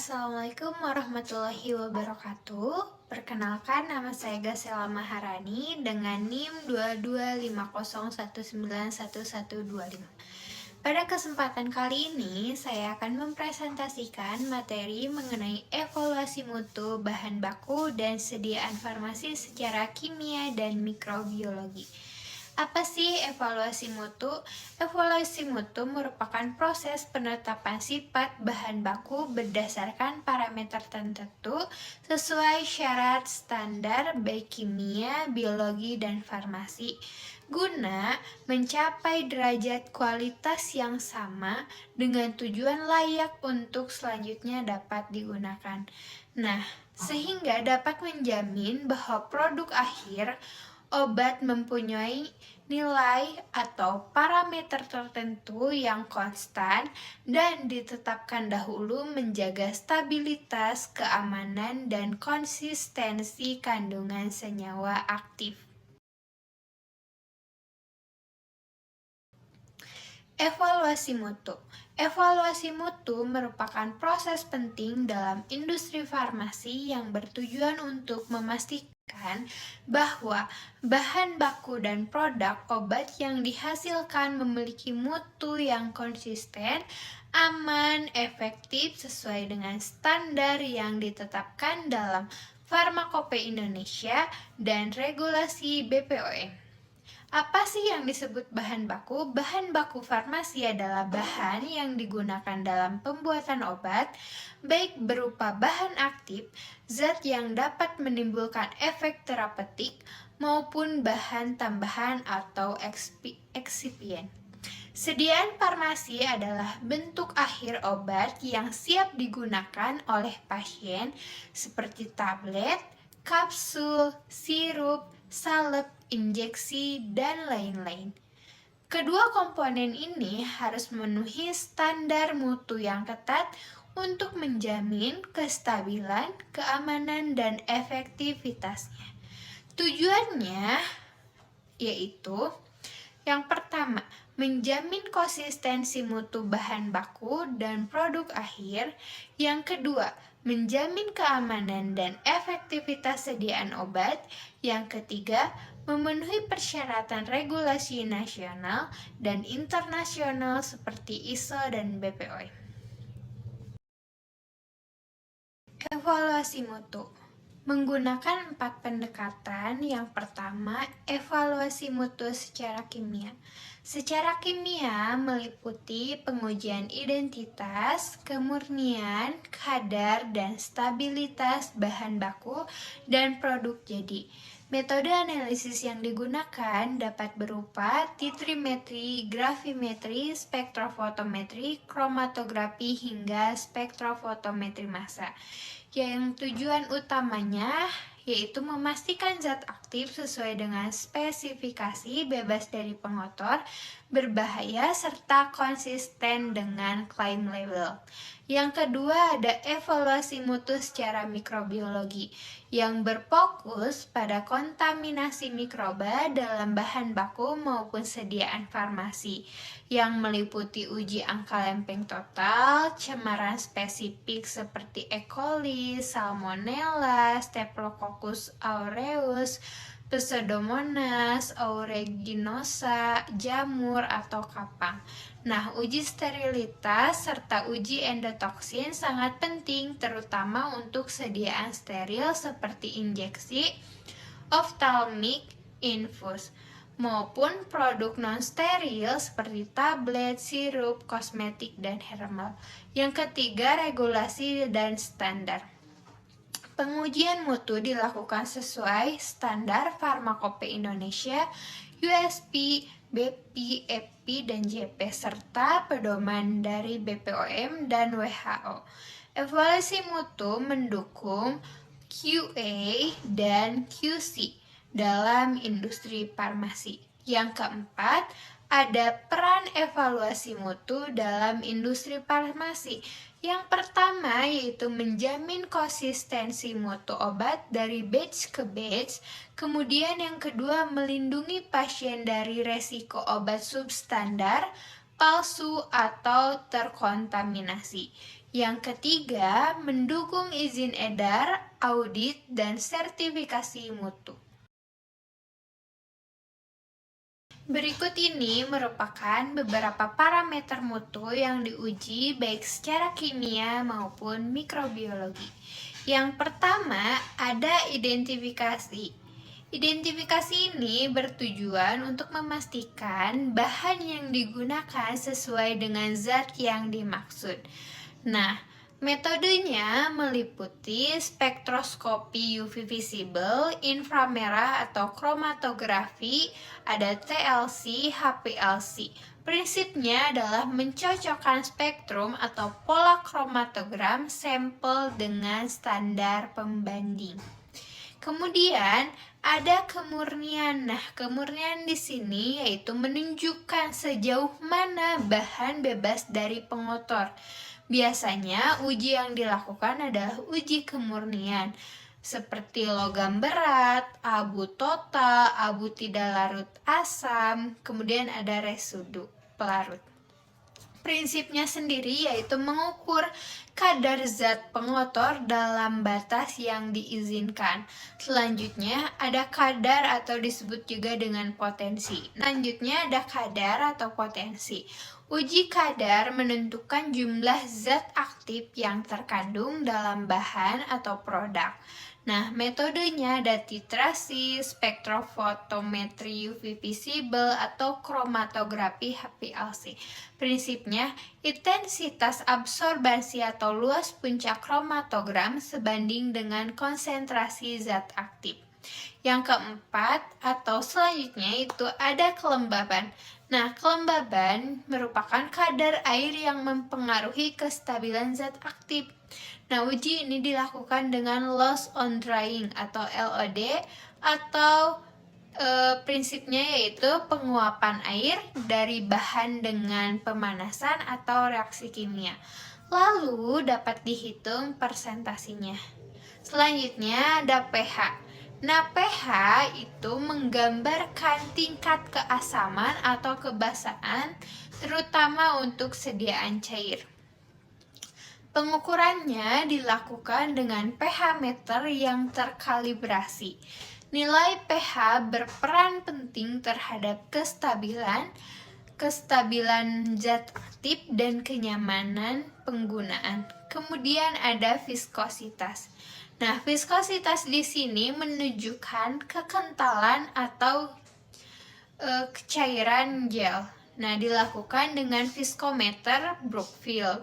Assalamualaikum warahmatullahi wabarakatuh. Perkenalkan, nama saya Gasela Maharani dengan NIM 2250191125. Pada kesempatan kali ini, saya akan mempresentasikan materi mengenai evaluasi mutu bahan baku dan sediaan farmasi secara kimia dan mikrobiologi. Apa sih evaluasi mutu? Evaluasi mutu merupakan proses penetapan sifat bahan baku berdasarkan parameter tertentu sesuai syarat standar baik kimia, biologi, dan farmasi, guna mencapai derajat kualitas yang sama dengan tujuan layak untuk selanjutnya dapat digunakan. Nah, sehingga dapat menjamin bahwa produk akhir obat mempunyai nilai atau parameter tertentu yang konstan dan ditetapkan dahulu menjaga stabilitas, keamanan, dan konsistensi kandungan senyawa aktif. Evaluasi mutu. Evaluasi mutu merupakan proses penting dalam industri farmasi yang bertujuan untuk memastikan bahwa bahan baku dan produk obat yang dihasilkan memiliki mutu yang konsisten, aman, efektif sesuai dengan standar yang ditetapkan dalam Farmakope Indonesia dan regulasi BPOM. Apa sih yang disebut bahan baku? Bahan baku farmasi adalah bahan yang digunakan dalam pembuatan obat, baik berupa bahan aktif, zat yang dapat menimbulkan efek terapeutik, maupun bahan tambahan atau eksipien. Sediaan farmasi adalah bentuk akhir obat yang siap digunakan oleh pasien seperti tablet, kapsul, sirup, salep, injeksi, dan lain-lain. Kedua komponen ini harus memenuhi standar mutu yang ketat untuk menjamin kestabilan, keamanan, dan efektivitasnya. Tujuannya yaitu yang pertama, menjamin konsistensi mutu bahan baku dan produk akhir. Yang kedua, menjamin keamanan dan efektivitas sediaan obat. Yang ketiga, memenuhi persyaratan regulasi nasional dan internasional seperti ISO dan BPOM. Evaluasi mutu menggunakan 4 pendekatan. Yang pertama, evaluasi mutu secara kimia. Secara kimia meliputi pengujian identitas, kemurnian, kadar, dan stabilitas bahan baku dan produk jadi. Metode analisis yang digunakan dapat berupa titrimetri, gravimetri, spektrofotometri, kromatografi, hingga spektrofotometri massa. Yang tujuan utamanya yaitu memastikan zat aktif sesuai dengan spesifikasi, bebas dari pengotor, berbahaya, serta konsisten dengan klaim label. Yang kedua ada evaluasi mutu secara mikrobiologi yang berfokus pada kontaminasi mikroba dalam bahan baku maupun sediaan farmasi, yang meliputi uji angka lempeng total, cemaran spesifik seperti E. coli, Salmonella, Staphylococcus aureus, Pseudomonas aeruginosa, jamur, atau kapang. Nah, uji sterilitas serta uji endotoksin sangat penting, terutama untuk sediaan steril seperti injeksi, ophthalmic, infus, maupun produk non-steril seperti tablet, sirup, kosmetik, dan herbal. Yang ketiga, regulasi dan standar. Pengujian mutu dilakukan sesuai standar Farmakope Indonesia, USP, BP, EPI, dan JP, serta pedoman dari BPOM dan WHO. Evaluasi mutu mendukung QA dan QC dalam industri farmasi. Yang keempat, ada peran evaluasi mutu dalam industri farmasi. Yang pertama yaitu menjamin konsistensi mutu obat dari batch ke batch. Kemudian yang kedua, melindungi pasien dari resiko obat substandar, palsu, atau terkontaminasi. Yang ketiga, mendukung izin edar, audit, dan sertifikasi mutu. Berikut ini merupakan beberapa parameter mutu yang diuji baik secara kimia maupun mikrobiologi. Yang pertama, ada identifikasi. Identifikasi ini bertujuan untuk memastikan bahan yang digunakan sesuai dengan zat yang dimaksud. Nah, metodenya meliputi spektroskopi UV visible, inframerah atau kromatografi, ada TLC, HPLC. Prinsipnya adalah mencocokkan spektrum atau pola kromatogram sampel dengan standar pembanding. Kemudian ada kemurnian. Nah, kemurnian di sini yaitu menunjukkan sejauh mana bahan bebas dari pengotor. Biasanya uji yang dilakukan adalah uji kemurnian seperti logam berat, abu total, abu tidak larut asam, kemudian ada residu pelarut. Prinsipnya sendiri yaitu mengukur kadar zat pengotor dalam batas yang diizinkan. Selanjutnya ada kadar atau disebut juga dengan potensi. Selanjutnya ada kadar atau potensi. Uji kadar menentukan jumlah zat aktif yang terkandung dalam bahan atau produk. Nah, metodenya ada titrasi, spektrofotometri UV visible, atau kromatografi HPLC. Prinsipnya, intensitas absorbansi atau luas puncak kromatogram sebanding dengan konsentrasi zat aktif. Yang keempat atau selanjutnya itu ada kelembaban. Nah, kelembaban merupakan kadar air yang mempengaruhi kestabilan zat aktif. Nah, uji ini dilakukan dengan loss on drying atau LOD atau prinsipnya yaitu penguapan air dari bahan dengan pemanasan atau reaksi kimia. Lalu dapat dihitung persentasinya. Selanjutnya ada pH. Nah, pH itu menggambarkan tingkat keasaman atau kebasahan terutama untuk sediaan cair. Pengukurannya dilakukan dengan pH meter yang terkalibrasi. Nilai pH berperan penting terhadap kestabilan zat aktif dan kenyamanan penggunaan. Kemudian ada viskositas. Nah, viskositas di sini menunjukkan kekentalan atau cairan gel. Nah, dilakukan dengan viskometer Brookfield.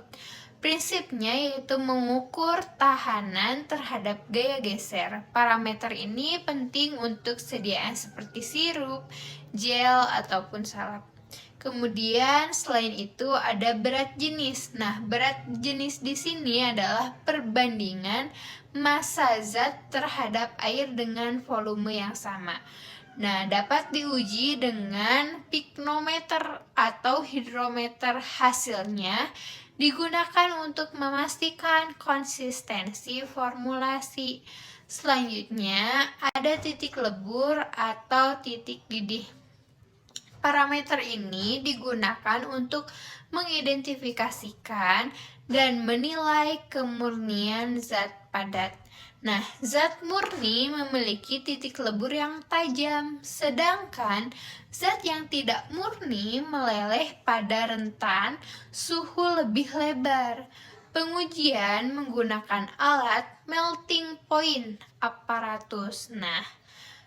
Prinsipnya yaitu mengukur tahanan terhadap gaya geser. Parameter ini penting untuk sediaan seperti sirup, gel, ataupun salep. Kemudian selain itu ada berat jenis. Nah, berat jenis di sini adalah perbandingan massa zat terhadap air dengan volume yang sama. Nah, dapat diuji dengan piknometer atau hidrometer. Hasilnya digunakan untuk memastikan konsistensi formulasi. Selanjutnya, ada titik lebur atau titik didih. Parameter ini digunakan untuk mengidentifikasikan dan menilai kemurnian zat padat. Nah, zat murni memiliki titik lebur yang tajam, sedangkan zat yang tidak murni meleleh pada rentan suhu lebih lebar. Pengujian menggunakan alat melting point apparatus. Nah,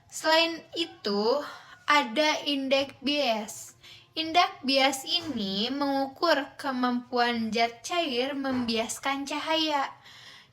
selain itu, ada indeks bias. Indeks bias ini mengukur kemampuan zat cair membiaskan cahaya.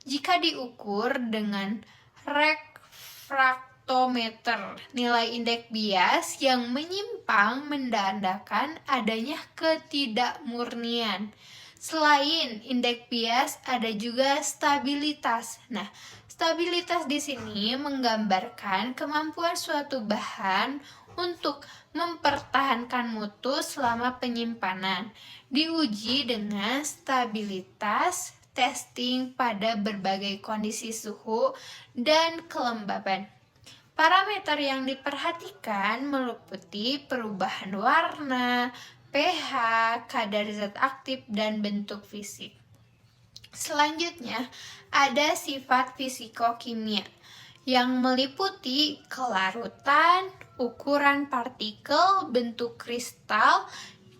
Jika diukur dengan refraktometer, nilai indeks bias yang menyimpang menandakan adanya ketidakmurnian. Selain indeks bias, ada juga stabilitas. Nah, stabilitas di sini menggambarkan kemampuan suatu bahan untuk mempertahankan mutu selama penyimpanan. Diuji dengan stabilitas testing pada berbagai kondisi suhu dan kelembaban. Parameter yang diperhatikan meliputi perubahan warna, pH, kadar zat aktif, dan bentuk fisik. Selanjutnya, ada sifat fisikokimia yang meliputi kelarutan, ukuran partikel, bentuk kristal,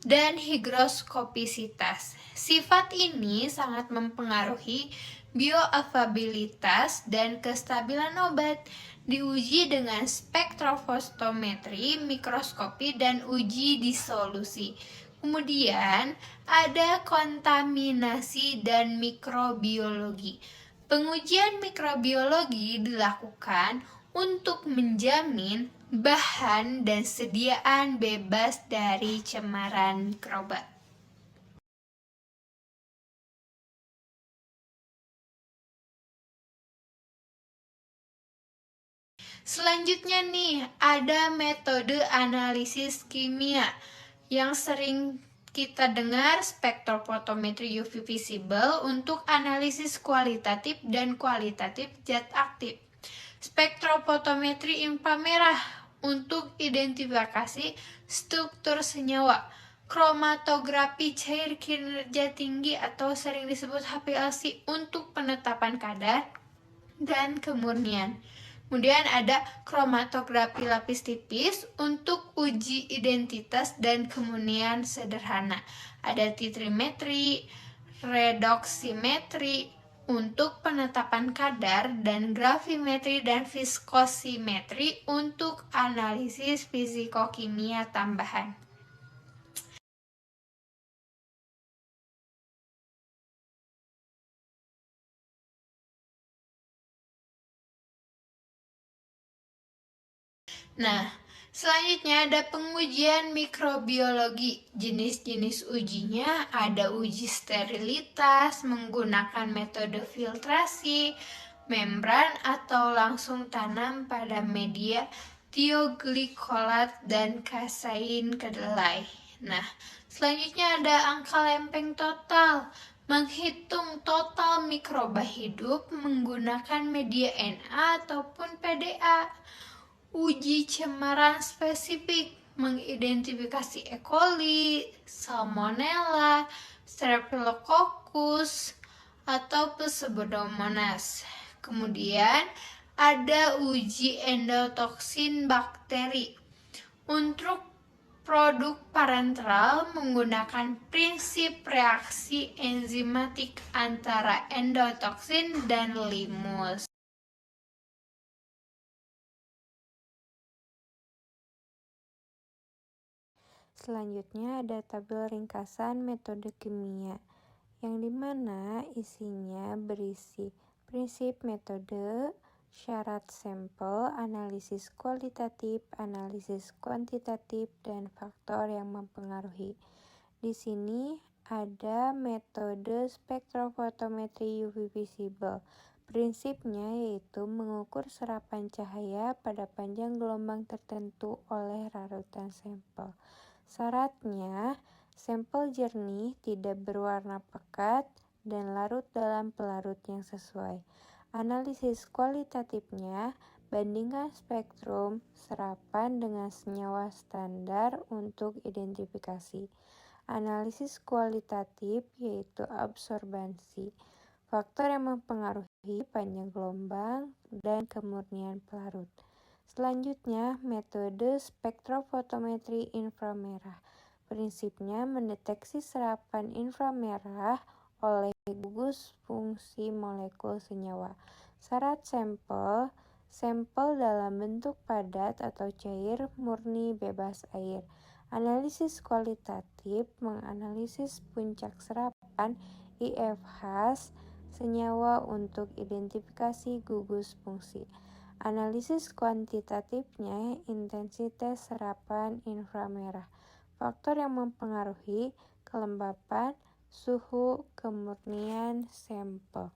dan higroskopisitas. Sifat ini sangat mempengaruhi bioavailabilitas dan kestabilan obat. Diuji dengan spektrofotometri, mikroskopi, dan uji disolusi. Kemudian ada kontaminasi dan mikrobiologi. Pengujian mikrobiologi dilakukan untuk menjamin bahan dan sediaan bebas dari cemaran mikroba. Selanjutnya nih, ada metode analisis kimia yang sering kita dengar spektrofotometri UV visible untuk analisis kualitatif dan kualitatif zat aktif. Spektrofotometri inframerah untuk identifikasi struktur senyawa. Kromatografi cair kinerja tinggi atau sering disebut HPLC untuk penetapan kadar dan kemurnian. Kemudian ada kromatografi lapis tipis untuk uji identitas dan kemurnian sederhana. Ada titrimetri, redoksimetri untuk penetapan kadar, dan gravimetri dan viskosimetri untuk analisis fisikokimia tambahan. Nah, selanjutnya ada pengujian mikrobiologi. Jenis-jenis ujinya ada uji sterilitas menggunakan metode filtrasi, membran atau langsung tanam pada media tioglikolat dan kasein kedelai. Nah, selanjutnya ada angka lempeng total. Menghitung total mikroba hidup menggunakan media Na ataupun PDA. Uji cemaran spesifik mengidentifikasi E. coli, Salmonella, Staphylococcus, atau Pseudomonas. Kemudian ada uji endotoksin bakteri. Untuk produk parenteral menggunakan prinsip reaksi enzimatik antara endotoksin dan limus. Selanjutnya ada tabel ringkasan metode kimia, yang dimana isinya berisi prinsip metode, syarat sampel, analisis kualitatif, analisis kuantitatif, dan faktor yang mempengaruhi. Di sini ada metode spektrofotometri UV visible. Prinsipnya yaitu mengukur serapan cahaya pada panjang gelombang tertentu oleh larutan sampel. Syaratnya, sampel jernih, tidak berwarna pekat, dan larut dalam pelarut yang sesuai. Analisis kualitatifnya, bandingkan spektrum serapan dengan senyawa standar untuk identifikasi. Analisis kualitatif yaitu absorbansi, faktor yang mempengaruhi panjang gelombang dan kemurnian pelarut. Selanjutnya, metode spektrofotometri inframerah. Prinsipnya mendeteksi serapan inframerah oleh gugus fungsi molekul senyawa. Syarat sampel, sampel dalam bentuk padat atau cair, murni, bebas air. Analisis kualitatif menganalisis puncak serapan IFH senyawa untuk identifikasi gugus fungsi. Analisis kuantitatifnya, intensitas serapan inframerah, faktor yang mempengaruhi kelembapan, suhu, kemurnian sampel.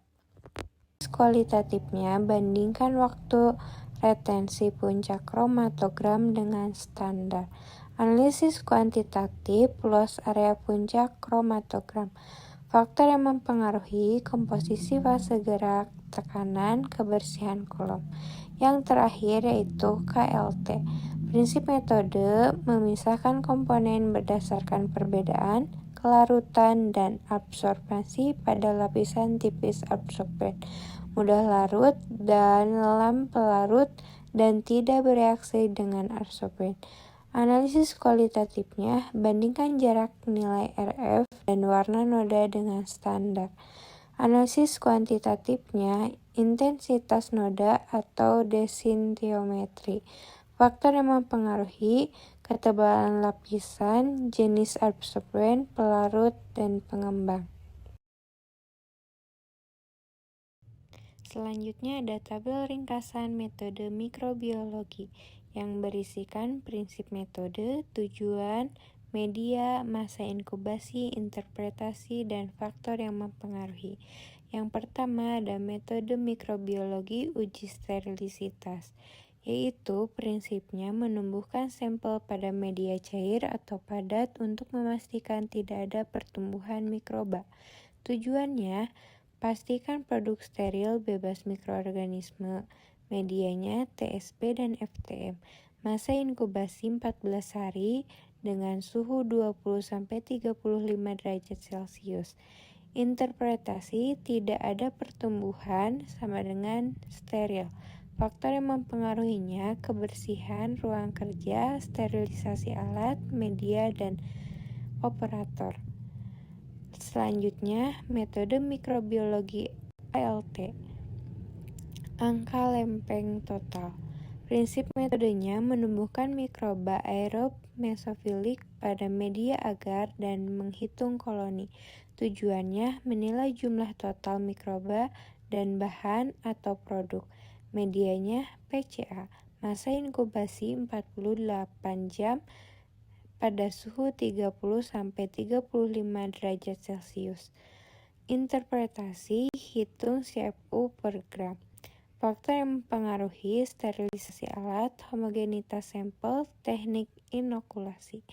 Kualitatifnya, bandingkan waktu retensi puncak kromatogram dengan standar. Analisis kuantitatif, luas area puncak kromatogram, faktor yang mempengaruhi komposisi fase gerak, tekanan, kebersihan kolom. Yang terakhir yaitu KLT. Prinsip metode memisahkan komponen berdasarkan perbedaan kelarutan, dan absorbasi pada lapisan tipis absorben, mudah larut dalam pelarut, dan tidak bereaksi dengan absorben. Analisis kualitatifnya, bandingkan jarak nilai RF dan warna noda dengan standar. Analisis kuantitatifnya, intensitas noda atau densitometri. Faktor yang mempengaruhi ketebalan lapisan, jenis absorben, pelarut, dan pengembang. Selanjutnya ada tabel ringkasan metode mikrobiologi yang berisikan prinsip metode, tujuan, media, masa inkubasi, interpretasi, dan faktor yang mempengaruhi. Yang pertama ada metode mikrobiologi uji sterilisitas, yaitu prinsipnya menumbuhkan sampel pada media cair atau padat untuk memastikan tidak ada pertumbuhan mikroba. Tujuannya, pastikan produk steril bebas mikroorganisme. Medianya TSP dan FTM. Masa inkubasi 14 hari dengan suhu 20-35 derajat Celcius. Interpretasi tidak ada pertumbuhan sama dengan steril. Faktor yang mempengaruhinya kebersihan ruang kerja, sterilisasi alat, media, dan operator. Selanjutnya, metode mikrobiologi ALT. Angka lempeng total. Prinsip metodenya menumbuhkan mikroba aerob mesofilik pada media agar dan menghitung koloni. Tujuannya menilai jumlah total mikroba dan bahan atau produk. Medianya PCA. Masa inkubasi 48 jam pada suhu 30-35 derajat Celcius. Interpretasi, hitung CFU per gram. Faktor yang mempengaruhi sterilisasi alat, homogenitas sampel, teknik inokulasi.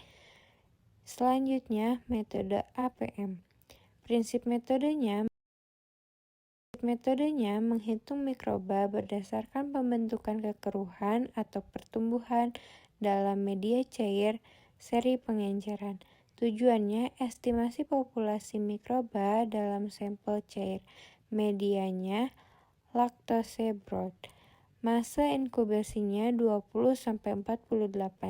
Selanjutnya, metode APM. Prinsip metodenya menghitung mikroba berdasarkan pembentukan kekeruhan atau pertumbuhan dalam media cair seri pengenceran. Tujuannya estimasi populasi mikroba dalam sampel cair. Medianya laktose broth. Masa inkubasinya 20-48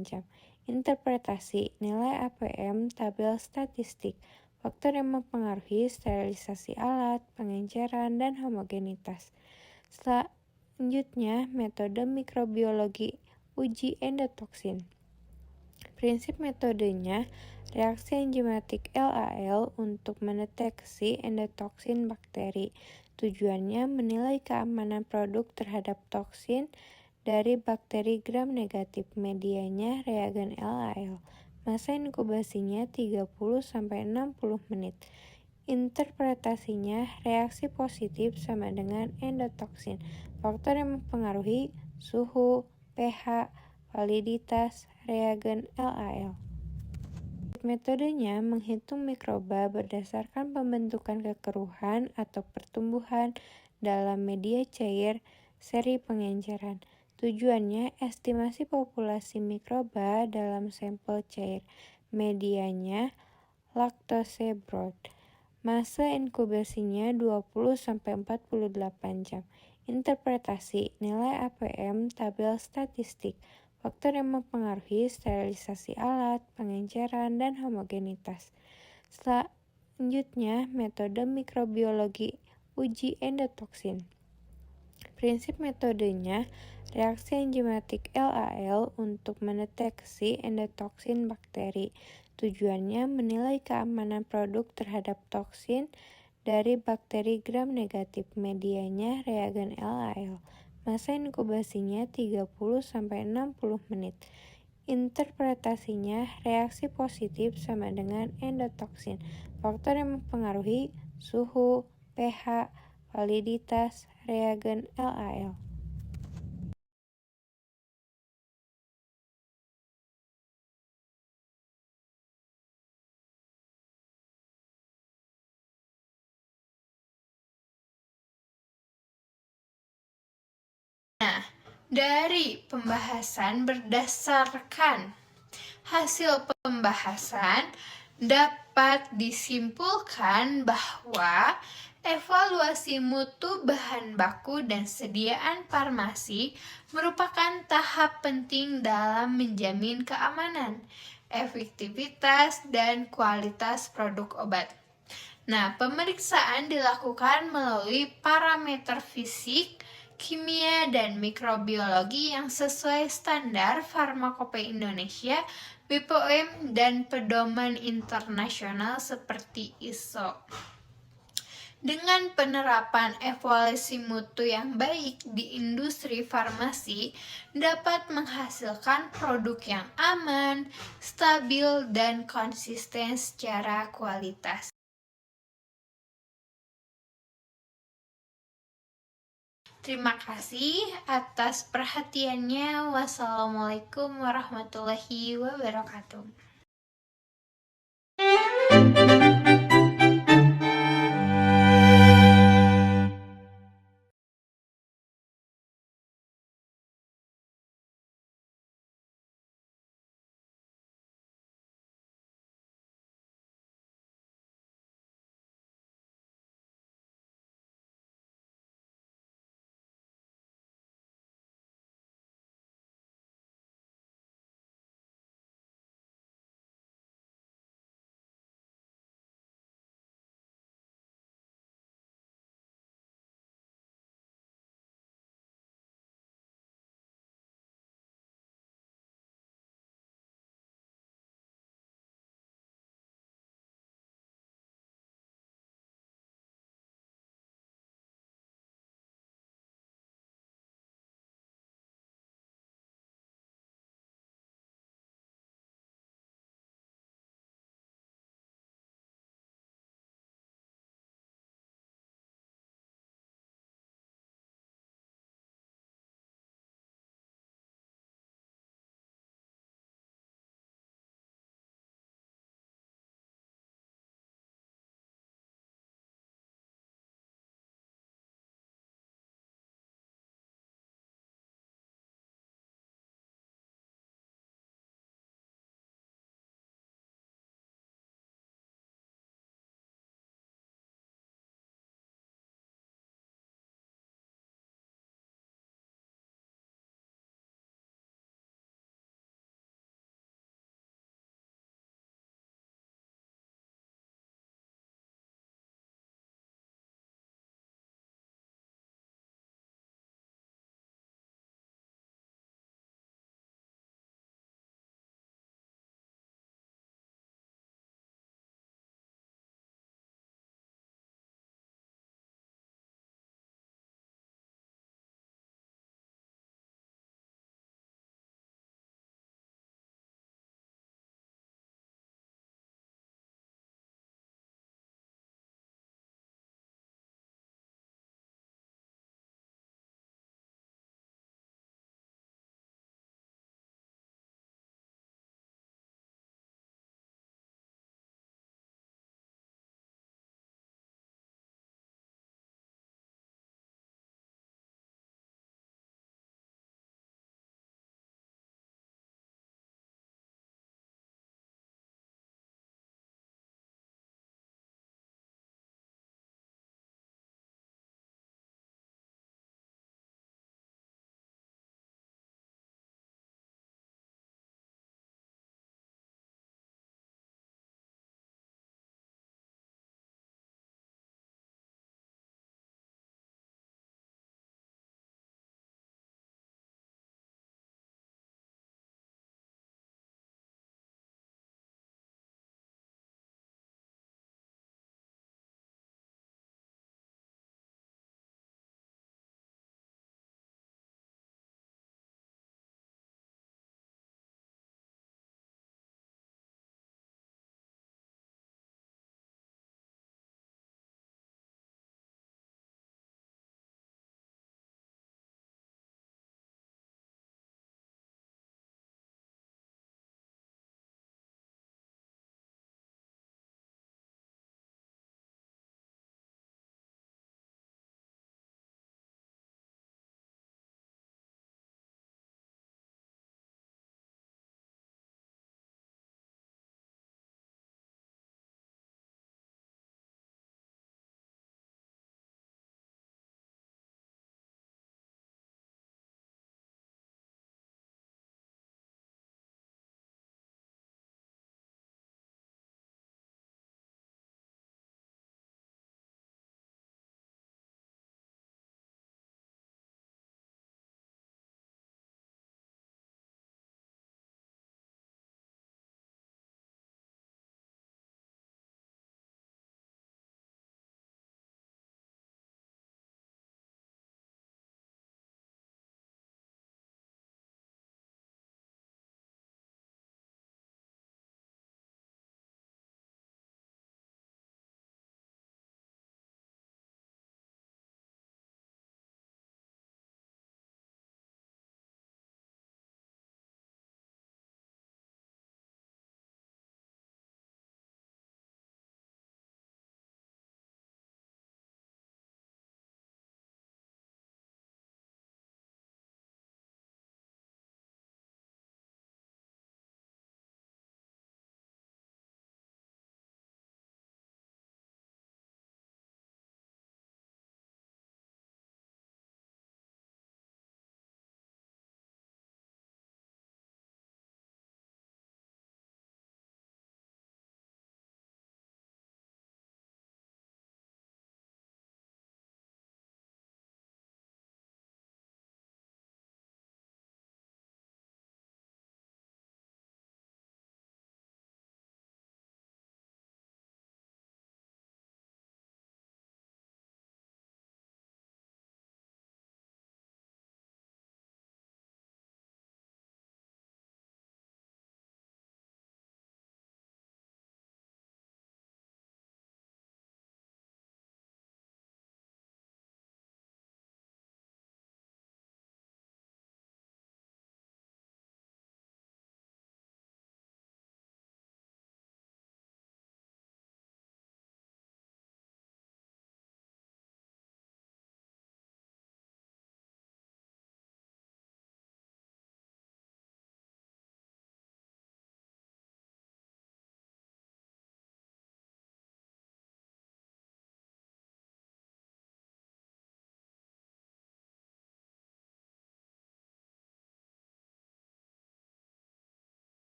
jam. Interpretasi, nilai APM, tabel statistik. Faktor yang mempengaruhi sterilisasi alat, pengenceran, dan homogenitas. Selanjutnya, metode mikrobiologi uji endotoksin. Prinsip metodenya, reaksi enzimatik LAL untuk mendeteksi endotoksin bakteri. Tujuannya menilai keamanan produk terhadap toksin dari bakteri gram negatif. Medianya reagen LAL. Masa inkubasinya 30-60 menit. Interpretasinya, reaksi positif sama dengan endotoksin. Faktor yang mempengaruhi suhu, pH, validitas, reagen LAL. Metodenya menghitung mikroba berdasarkan pembentukan kekeruhan atau pertumbuhan dalam media cair seri pengenceran. Tujuannya estimasi populasi mikroba dalam sampel cair. Medianya laktose broth. Masa inkubasinya 20-48 jam. Interpretasi, nilai APM, tabel statistik. Faktor yang mempengaruhi sterilisasi alat, pengenceran, dan homogenitas. Selanjutnya, metode mikrobiologi uji endotoksin. Prinsip metodenya, reaksi enzimatik LAL untuk mendeteksi endotoksin bakteri. Tujuannya menilai keamanan produk terhadap toksin dari bakteri gram negatif. Medianya reagen LAL. Masa inkubasinya 30-60 menit. Interpretasinya, reaksi positif sama dengan endotoksin. Faktor yang mempengaruhi suhu, pH, validitas, reagen LAL. Nah, dari pembahasan berdasarkan hasil pembahasan, Dapat disimpulkan bahwa evaluasi mutu bahan baku dan sediaan farmasi merupakan tahap penting dalam menjamin keamanan, efektivitas, dan kualitas produk obat. Nah, pemeriksaan dilakukan melalui parameter fisik, kimia, dan mikrobiologi yang sesuai standar Farmakope Indonesia, BPOM, dan pedoman internasional seperti ISO. Dengan penerapan evaluasi mutu yang baik di industri farmasi dapat menghasilkan produk yang aman, stabil, dan konsisten secara kualitas. Terima kasih atas perhatiannya. Wassalamualaikum warahmatullahi wabarakatuh.